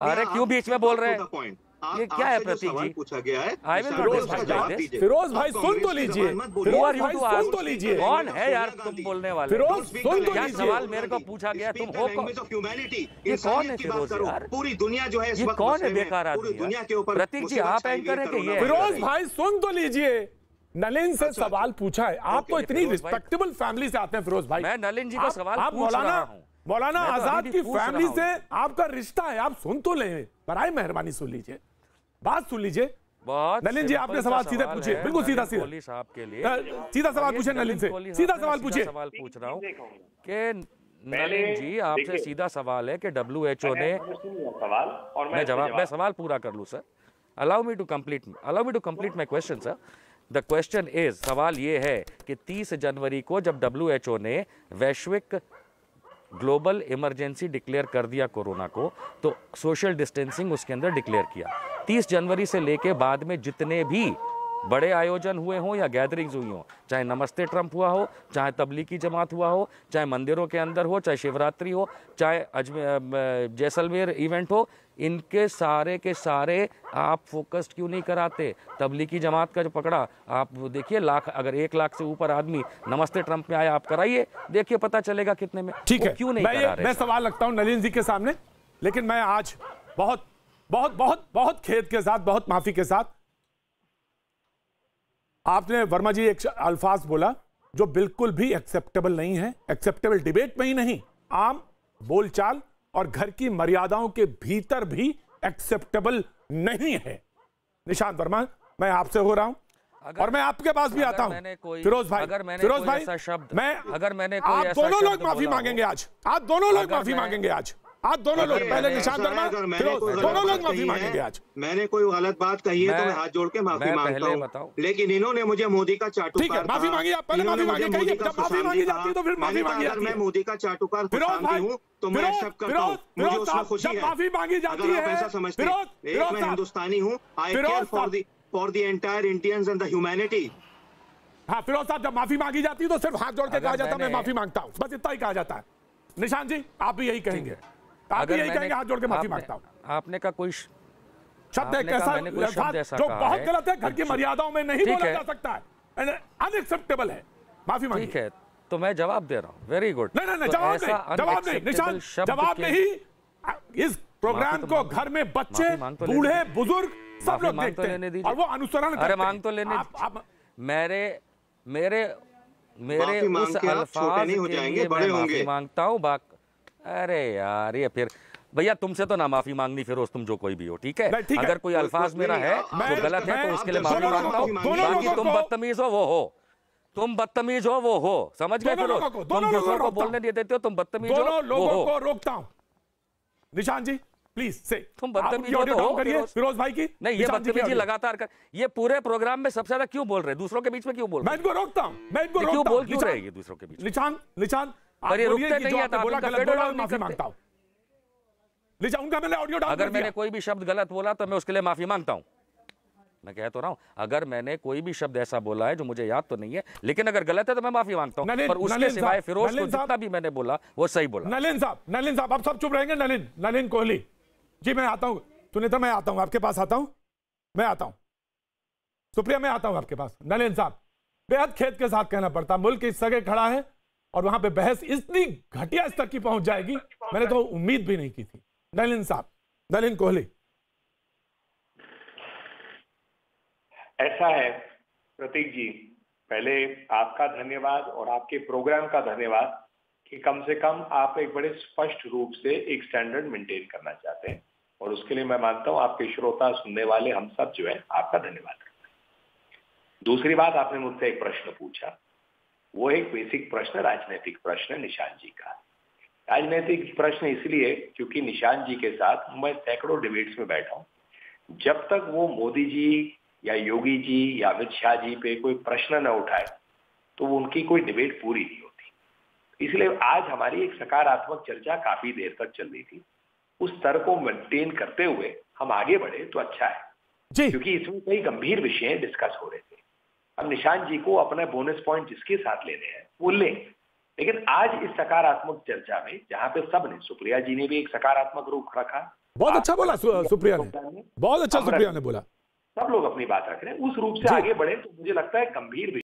अरे क्यों बीच में बोल रहे हैं? ये क्या है प्रतीक जी? पूछा गया है, आई विल नॉट जवाब दीजिए। फिरोज भाई सुन तो लीजिए, फिरोज भाई सुन तो लीजिए। कौन है यार तुम बोलने वाले? फिरोज सुन तो क्या लीजिए। सवाल मेरे को पूछा गया, तुम हो कौन? ये कौन है फिरोज यार? पूरी दुनिया जो है, ये कौन है बेकार आदमी? दुनिया के ऊपर प्रतीक जी आप एंकर है कि ये? फिरोज भाई सुन तो लीजिए। नलिन से सवाल पूछा है, आप तो इतनी रिस्पेक्टेबल फैमिली से आते हैं फिरोज भाई। मैं नलिन जी को सवाल आप पूछ रहा हूं। मौलाना मैं तो आजाद अभी की भी पूछ फैमिली रहा से आपका रिश्ता है, आप सुन तो लें, बराए मेहरबानी सुन लीजिए, बात सुन लीजिए। बहुत नलिन जी आपने सवाल सीधे पूछिए, बिल्कुल सीधा सीधा कोहली साहब के लिए सीधा सवाल पूछे नलिन से, सीधा सवाल पूछिए। सवाल पूछ रहा हूं कि नलिन जी आपसे सीधा सवाल है कि WHO ने सवाल और मैं सवाल पूरा कर लूं sir. Allow me to complete my question sir. The question is, सवाल ये है कि 30 जनवरी को जब WHO ने वैश्विक ग्लोबल इमरजेंसी डिक्लेयर कर दिया कोरोना को, तो सोशल डिस्टेंसिंग उसके अंदर डिक्लेयर किया। 30 जनवरी से लेके बाद में जितने भी बड़े आयोजन हुए हों या गैदरिंग्स हुई हों, चाहे नमस्ते ट्रंप हुआ हो, चाहे तबलीगी जमात हुआ हो, चाहे मंदिरों के अंदर हो, चाहे शिवरात्रि हो, चाहे जैसलमेर इवेंट हो, इनके सारे के सारे आप फोकस्ड क्यों नहीं कराते? तबलीगी जमात का जो पकड़ा, आप देखिए लाख, अगर 1 लाख से ऊपर आदमी नमस्ते ट्रंप में आया, आप कराइए, देखिए पता चलेगा कितने में। ठीक है, क्यों नहीं करा रहे? मैं सवाल रखता हूं नलिन जी के सामने, लेकिन मैं आज बहुत बहुत बहुत बहुत खेद के साथ, बहुत माफी के साथ, आपने वर्मा जी एक अल्फाज बोला जो बिल्कुल भी एक्सेप्टेबल नहीं है, एक्सेप्टेबल डिबेट में ही नहीं, आम बोलचाल और घर की मर्यादाओं के भीतर भी एक्सेप्टेबल नहीं है। निशांत वर्मा, मैं आपसे हो रहा हूं और मैं आपके पास भी आता हूं। फिरोज भाई, फिरोज भाई, आप दोनों लोग माफी मांगेंगे आज, आप दोनों लोग माफी मांगेंगे आज, आप दोनों लोग, पहले निशांत वर्मा, दोनों लोग माफी मांगेंगे आज। मैंने कोई गलत बात कही है तो मैं हाथ जोड़ के माफी मांगता हूं, लेकिन इन्होंने मुझे मोदी का चाटुकार, ठीक है, माफी मांगी आप, पहले माफी मांगी, कहिए जब माफी मांगी जाती है तो फिर माफी मांगी जाती है। मैं मोदी का चाटुकार हूं तो मैं एक्सेप्ट करता हूं, मुझे उसमें खुशी है। माफी मांगी जाती है, ऐसा समझते हैं, एक मैं हिंदुस्तानी हूं, I care for the entire Indians and the humanity. हाँ फिरोज साहब, जब माफी मांगी जाती है तो सिर्फ हाथ जोड़ के कहा जाता है मैं माफी मांगता हूं, बस इतना ही कहा जाता है। निशांत जी आप भी यही कहेंगे? आप यही कहेंगे हाथ जोड़ के माफी मांगता हूं? आपने का कोई शब्द है कैसा जो बहुत गलत है, घर की मर्यादाओं में नहीं बोला जा सकता है, अनएक्सेप्टेबल है, माफी मांगी। ठीक है, तो मैं जवाब दे रहा हूं। Very good. नहीं, जवाब नहीं निशांत, जवाब नहीं। इस प्रोग्राम को घर में बच्चे, बूढ़े, बुजुर्ग सब लोग देखते हैं और वो अनुसरण करते हैं। अरे मांग तो लेने, मेरे उस अल्फाज के लिए मैं माफी मांगता हूं। अरे यार, ये फिर भैया तुमसे तो ना माफी मांगनी फिरोज, तुम जो कोई भी हो, ठीक है? अगर कोई अल्फाज मेरा है वो गलत है तो उसके लिए माफी मांगता हूं। बाकी तुम बदतमीज हो वो हो, तुम बदतमीज हो वो हो, समझ गए फिरोज? तुम दूसरों को बोलने नहीं देते हो, तुम बदतमीज हो वो लोगों को रोकता हूं। निशांत जी प्लीज से, तुम बदतमीज हो तो हो फिरोज भाई की। नहीं, ये बदतमीजी लगातार कर, ये पूरे प्रोग्राम में सबसे ज्यादा क्यों बोल रहे हैं? दूसरों के बीच में क्यों बोल रहे हैं? मैं इनको रोकता हूं, मैं इनको रोकता हूं। क्यों रहे हैं दूसरों के बीच? निशांत पर ये रुकते नहीं है, बोला गलत बोला, माफी मांगता हूं। उनका मैंने ऑडियो डाउन कर दिया। अगर मैंने कोई भी शब्द गलत बोला तो मैं उसके लिए माफी मांगता हूं। मैं कह तो रहा हूं, अगर मैंने कोई भी शब्द ऐसा बोला है जो मुझे याद तो नहीं है, लेकिन अगर गलत है तो मैं माफी मांगता हूं। पर उसके सिवाय फिरोज को जितना भी मैंने बोला वो सही बोला। नलिन साहब आप सब चुप रहेंगे। नलिन कोहली जी, मैं आता हूं। सुनीता, मैं आता हूं आपके पास, आता हूं, मैं आता हूं। सुप्रिया, मैं आता हूं आपके पास। नलिन साहब, बेहद खेद के साथ कहना पड़ता, मुल्क इस जगह खड़ा है और वहां पे बहस इतनी घटिया स्तर की पहुंच जाएगी, मैंने तो उम्मीद भी नहीं की थी। नलिन साहब, नलिन कोहली। ऐसा है प्रतीक जी, पहले आपका धन्यवाद और आपके प्रोग्राम का धन्यवाद कि कम से कम आप एक बड़े स्पष्ट रूप से एक स्टैंडर्ड मेंटेन करना चाहते हैं, और उसके लिए मैं मानता हूं आपके श्रोता, सुनने वाले, हम सब जो है आपका धन्यवाद करते हैं। दूसरी बात, आपने मुझसे एक प्रश्न पूछा, वो एक बेसिक प्रश्न, राजनीतिक प्रश्न निशांत जी का। राजनीतिक प्रश्न इसलिए क्योंकि निशांत जी के साथ मैं सैकड़ों डिबेट्स में बैठा हूं। जब तक वो मोदी जी या योगी जी या अमित शाह जी पे कोई प्रश्न न उठाए तो उनकी कोई डिबेट पूरी नहीं होती। इसलिए आज हमारी एक सकारात्मक चर्चा काफी देर तक चल रही थी। उस स्तर को मेंटेन करते हुए हम आगे बढ़े तो अच्छा है जी, क्योंकि इसमें कई गंभीर विषय डिस्कस हो रहे थे। अब निशांत जी को अपना बोनस पॉइंट जिसके साथ लेने हैं वो लें, लेकिन आज इस सकारात्मक चर्चा में जहां पे सब ने, सुप्रिया जी ने भी एक सकारात्मक रुख रखा, बहुत अच्छा बोला सुप्रिया ने, बहुत अच्छा सुप्रिया ने बोला। सब लोग अपनी बात रख रहे हैं, उस रूप से आगे बढ़े तो मुझे लगता है गंभीर